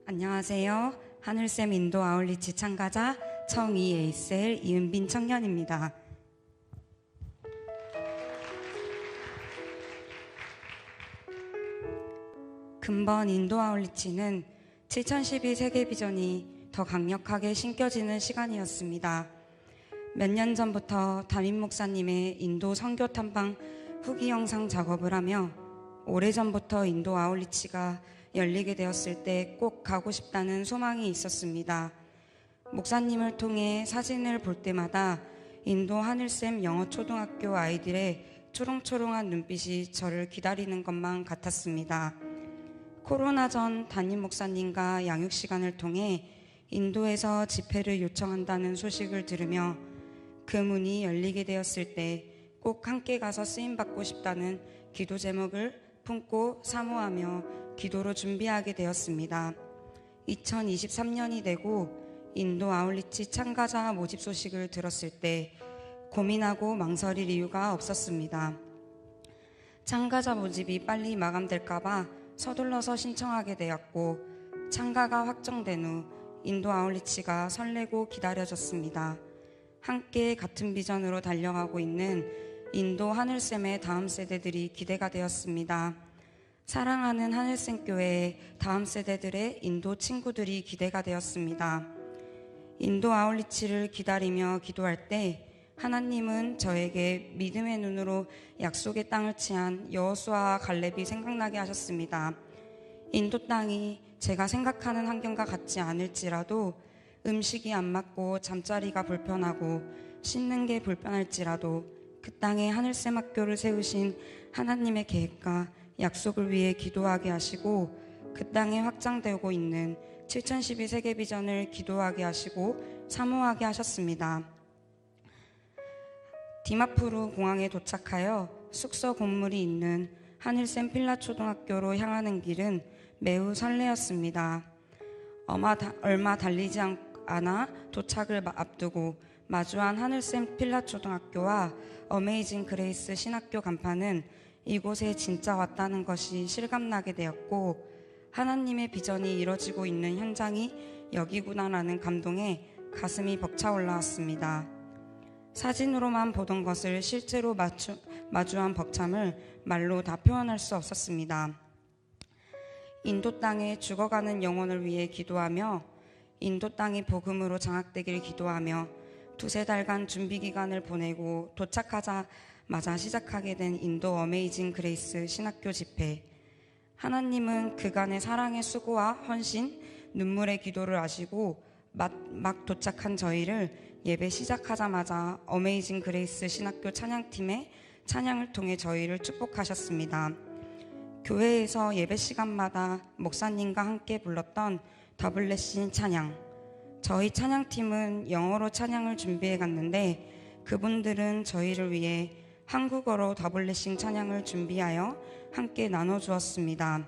안녕하세요. 하늘샘 인도 아울리치 참가자 청이 에이셀 이은빈 청년입니다. 금번 인도 아울리치는 7012 세계 비전이 더 강력하게 신겨지는 시간이었습니다. 몇 년 전부터 담임 목사님의 인도 선교 탐방 후기 영상 작업을 하며 오래전부터 인도 아울리치가 열리게 되었을 때 꼭 가고 싶다는 소망이 있었습니다. 목사님을 통해 사진을 볼 때마다 인도 하늘샘 영어초등학교 아이들의 초롱초롱한 눈빛이 저를 기다리는 것만 같았습니다. 코로나 전 담임 목사님과 양육 시간을 통해 인도에서 집회를 요청한다는 소식을 들으며 그 문이 열리게 되었을 때 꼭 함께 가서 쓰임받고 싶다는 기도 제목을 품고 사모하며 기도로 준비하게 되었습니다. 2023년이 되고 인도 아울리치 참가자 모집 소식을 들었을 때 고민하고 망설일 이유가 없었습니다. 참가자 모집이 빨리 마감될까봐 서둘러서 신청하게 되었고 참가가 확정된 후 인도 아울리치가 설레고 기다려졌습니다. 함께 같은 비전으로 달려가고 있는 인도 하늘샘의 다음 세대들이 기대가 되었습니다. 사랑하는 하늘샘 교회의 다음 세대들의 인도 친구들이 기대가 되었습니다. 인도 아울리치를 기다리며 기도할 때 하나님은 저에게 믿음의 눈으로 약속의 땅을 취한 여호수아와 갈렙이 생각나게 하셨습니다. 인도 땅이 제가 생각하는 환경과 같지 않을지라도 음식이 안 맞고 잠자리가 불편하고 씻는 게 불편할지라도 그 땅에 하늘샘 학교를 세우신 하나님의 계획과 약속을 위해 기도하게 하시고 그 땅에 확장되고 있는 7012 세계 비전을 기도하게 하시고 사모하게 하셨습니다. 디마푸르 공항에 도착하여 숙소 건물이 있는 하늘샘 필라 초등학교로 향하는 길은 매우 설레었습니다. 얼마 달리지 않아 도착을 앞두고 마주한 하늘샘 필라 초등학교와 어메이징 그레이스 신학교 간판은 이곳에 진짜 왔다는 것이 실감나게 되었고 하나님의 비전이 이뤄지고 있는 현장이 여기구나라는 감동에 가슴이 벅차 올라왔습니다. 사진으로만 보던 것을 실제로 마주한 벅참을 말로 다 표현할 수 없었습니다. 인도 땅에 죽어가는 영혼을 위해 기도하며 인도 땅이 복음으로 장악되길 기도하며 두세 달간 준비 기간을 보내고 도착하자마자 시작하게 된 인도 어메이징 그레이스 신학교 집회. 하나님은 그간의 사랑의 수고와 헌신, 눈물의 기도를 아시고 막 도착한 저희를 예배 시작하자마자 어메이징 그레이스 신학교 찬양팀의 찬양을 통해 저희를 축복하셨습니다. 교회에서 예배 시간마다 목사님과 함께 불렀던 더블레싱 찬양. 저희 찬양팀은 영어로 찬양을 준비해 갔는데 그분들은 저희를 위해 한국어로 더블레싱 찬양을 준비하여 함께 나눠주었습니다.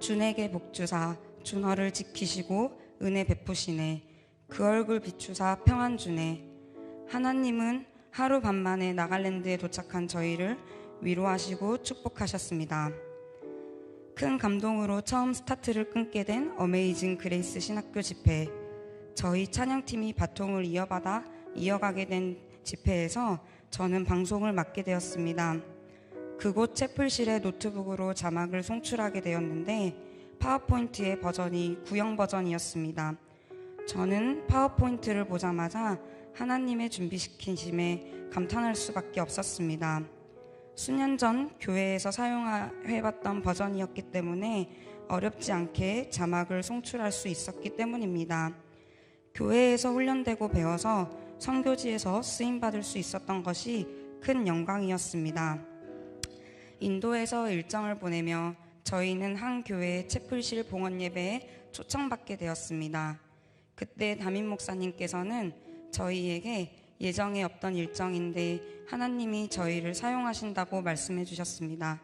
준에게 복주사 주 너를 지키시고 은혜 베푸시네 그 얼굴 비추사 평안 주네. 하나님은 하루 반만에 나갈랜드에 도착한 저희를 위로하시고 축복하셨습니다. 큰 감동으로 처음 스타트를 끊게 된 어메이징 그레이스 신학교 집회. 저희 찬양팀이 바통을 이어가게 된 집회에서 저는 방송을 맡게 되었습니다. 그곳 채플실의 노트북으로 자막을 송출하게 되었는데 파워포인트의 버전이 구형 버전이었습니다. 저는 파워포인트를 보자마자 하나님의 준비시키심에 감탄할 수밖에 없었습니다. 수년 전 교회에서 사용해봤던 버전이었기 때문에 어렵지 않게 자막을 송출할 수 있었기 때문입니다. 교회에서 훈련되고 배워서 선교지에서 쓰임받을 수 있었던 것이 큰 영광이었습니다. 인도에서 일정을 보내며 저희는 한 교회의 채플실 봉헌 예배에 초청받게 되었습니다. 그때 담임 목사님께서는 저희에게 예정에 없던 일정인데 하나님이 저희를 사용하신다고 말씀해 주셨습니다.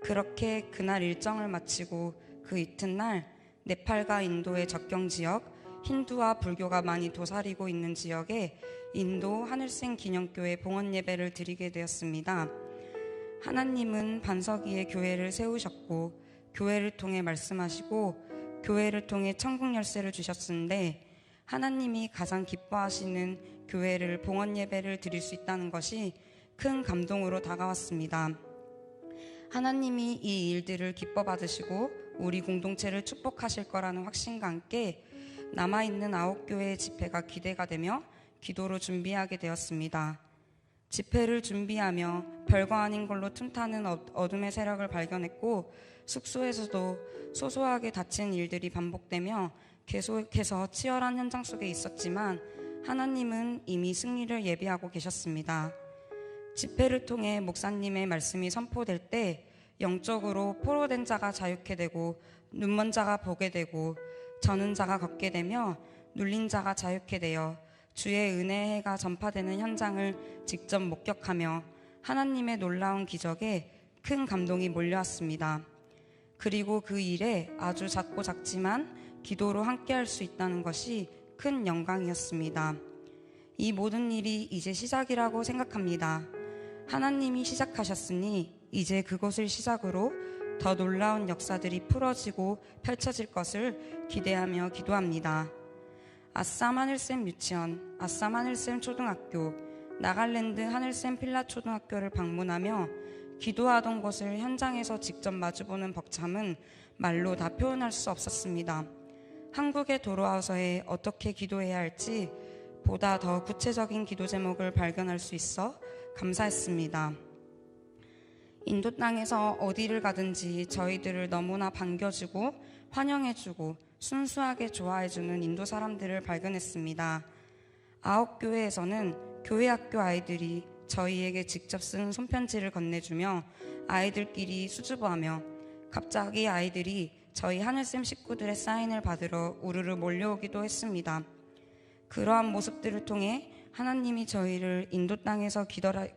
그렇게 그날 일정을 마치고 그 이튿날 네팔과 인도의 접경 지역 힌두와 불교가 많이 도사리고 있는 지역에 인도 하늘샘 기념교회 봉헌 예배를 드리게 되었습니다. 하나님은 반석 위에 교회를 세우셨고 교회를 통해 말씀하시고 교회를 통해 천국 열쇠를 주셨는데 하나님이 가장 기뻐하시는 교회를 봉헌 예배를 드릴 수 있다는 것이 큰 감동으로 다가왔습니다. 하나님이 이 일들을 기뻐 받으시고 우리 공동체를 축복하실 거라는 확신과 함께 남아있는 9교회의 집회가 기대가 되며 기도로 준비하게 되었습니다. 집회를 준비하며 별거 아닌 걸로 틈타는 어둠의 세력을 발견했고 숙소에서도 소소하게 다친 일들이 반복되며 계속해서 치열한 현장 속에 있었지만 하나님은 이미 승리를 예비하고 계셨습니다. 집회를 통해 목사님의 말씀이 선포될 때 영적으로 포로된 자가 자유케 되고 눈먼 자가 보게 되고 저는 자가 걷게 되며 눌린 자가 자유케 되어 주의 은혜의 해가 전파되는 현장을 직접 목격하며 하나님의 놀라운 기적에 큰 감동이 몰려왔습니다. 그리고 그 일에 아주 작고 작지만 기도로 함께할 수 있다는 것이 큰 영광이었습니다. 이 모든 일이 이제 시작이라고 생각합니다. 하나님이 시작하셨으니 이제 그것을 시작으로 더 놀라운 역사들이 풀어지고 펼쳐질 것을 기대하며 기도합니다. 아쌈 하늘샘 유치원, 아쌈 하늘샘 초등학교, 나갈랜드 하늘샘 필라 초등학교를 방문하며 기도하던 것을 현장에서 직접 마주보는 벅참은 말로 다 표현할 수 없었습니다. 한국에 돌아와서에 어떻게 기도해야 할지 보다 더 구체적인 기도 제목을 발견할 수 있어 감사했습니다. 인도 땅에서 어디를 가든지 저희들을 너무나 반겨주고 환영해주고 순수하게 좋아해주는 인도 사람들을 발견했습니다. 9교회에서는 교회 학교 아이들이 저희에게 직접 쓴 손편지를 건네주며 아이들끼리 수줍어하며 갑자기 아이들이 저희 하늘샘 식구들의 사인을 받으러 우르르 몰려오기도 했습니다. 그러한 모습들을 통해 하나님이 저희를 인도 땅에서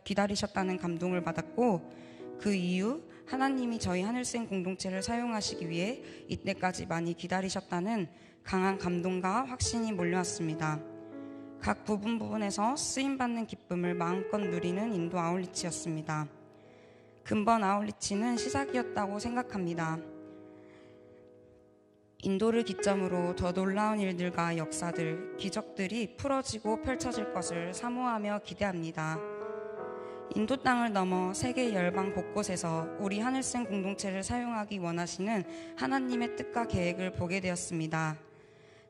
기다리셨다는 감동을 받았고 그 이후 하나님이 저희 하늘샘 공동체를 사용하시기 위해 이때까지 많이 기다리셨다는 강한 감동과 확신이 몰려왔습니다. 각 부분에서 쓰임받는 기쁨을 마음껏 누리는 인도 아울리치였습니다. 근본 아울리치는 시작이었다고 생각합니다. 인도를 기점으로 더 놀라운 일들과 역사들, 기적들이 풀어지고 펼쳐질 것을 사모하며 기대합니다. 인도 땅을 넘어 세계 열방 곳곳에서 우리 하늘샘 공동체를 사용하기 원하시는 하나님의 뜻과 계획을 보게 되었습니다.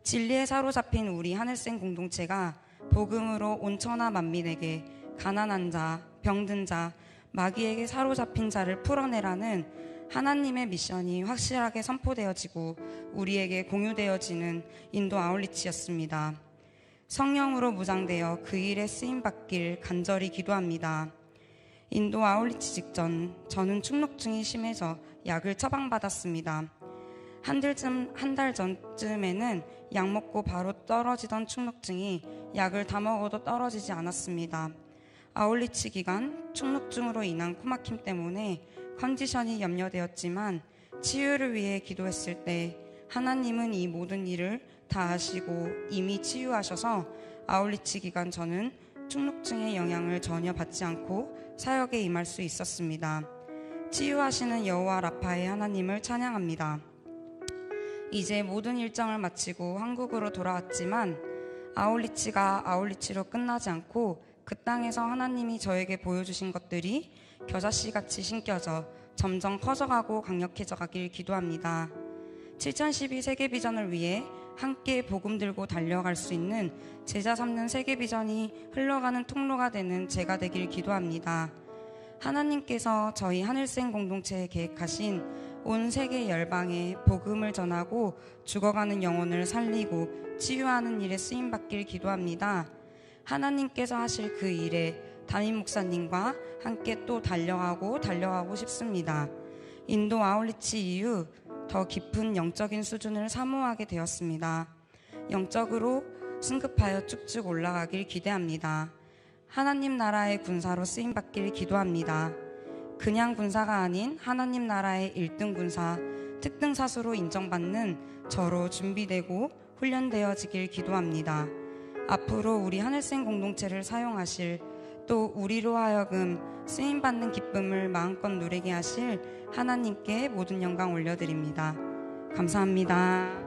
진리에 사로잡힌 우리 하늘샘 공동체가 복음으로 온 천하 만민에게 가난한 자, 병든 자, 마귀에게 사로잡힌 자를 풀어내라는 하나님의 미션이 확실하게 선포되어지고 우리에게 공유되어지는 인도 아울리치였습니다. 성령으로 무장되어 그 일에 쓰임받길 간절히 기도합니다. 인도 아울리치 직전 저는 축농증이 심해져 약을 처방받았습니다. 한 달 전쯤에는 약 먹고 바로 떨어지던 축농증이 약을 다 먹어도 떨어지지 않았습니다. 아울리치 기간 축농증으로 인한 코막힘 때문에 컨디션이 염려되었지만 치유를 위해 기도했을 때 하나님은 이 모든 일을 다 아시고 이미 치유하셔서 아울리치 기간 저는 축농증의 영향을 전혀 받지 않고 사역에 임할 수 있었습니다. 치유하시는 여호와 라파의 하나님을 찬양합니다. 이제 모든 일정을 마치고 한국으로 돌아왔지만 아울리치가 아울리치로 끝나지 않고 그 땅에서 하나님이 저에게 보여주신 것들이 겨자씨같이 신겨져 점점 커져가고 강력해져 가길 기도합니다. 7012 세계비전을 위해 함께 복음 들고 달려갈 수 있는 제자 삼는 세계비전이 흘러가는 통로가 되는 제가 되길 기도합니다. 하나님께서 저희 하늘샘 공동체에 계획하신 온 세계 열방에 복음을 전하고 죽어가는 영혼을 살리고 치유하는 일에 쓰임받길 기도합니다. 하나님께서 하실 그 일에 담임 목사님과 함께 또 달려가고 싶습니다. 인도 아울리치 이후 더 깊은 영적인 수준을 사모하게 되었습니다. 영적으로 승급하여 쭉쭉 올라가길 기대합니다. 하나님 나라의 군사로 쓰임받길 기도합니다. 그냥 군사가 아닌 하나님 나라의 1등 군사, 특등 사수로 인정받는 저로 준비되고 훈련되어지길 기도합니다. 앞으로 우리 하늘샘 공동체를 사용하실 또 우리로 하여금 쓰임받는 기쁨을 마음껏 누리게 하실 하나님께 모든 영광 올려드립니다. 감사합니다.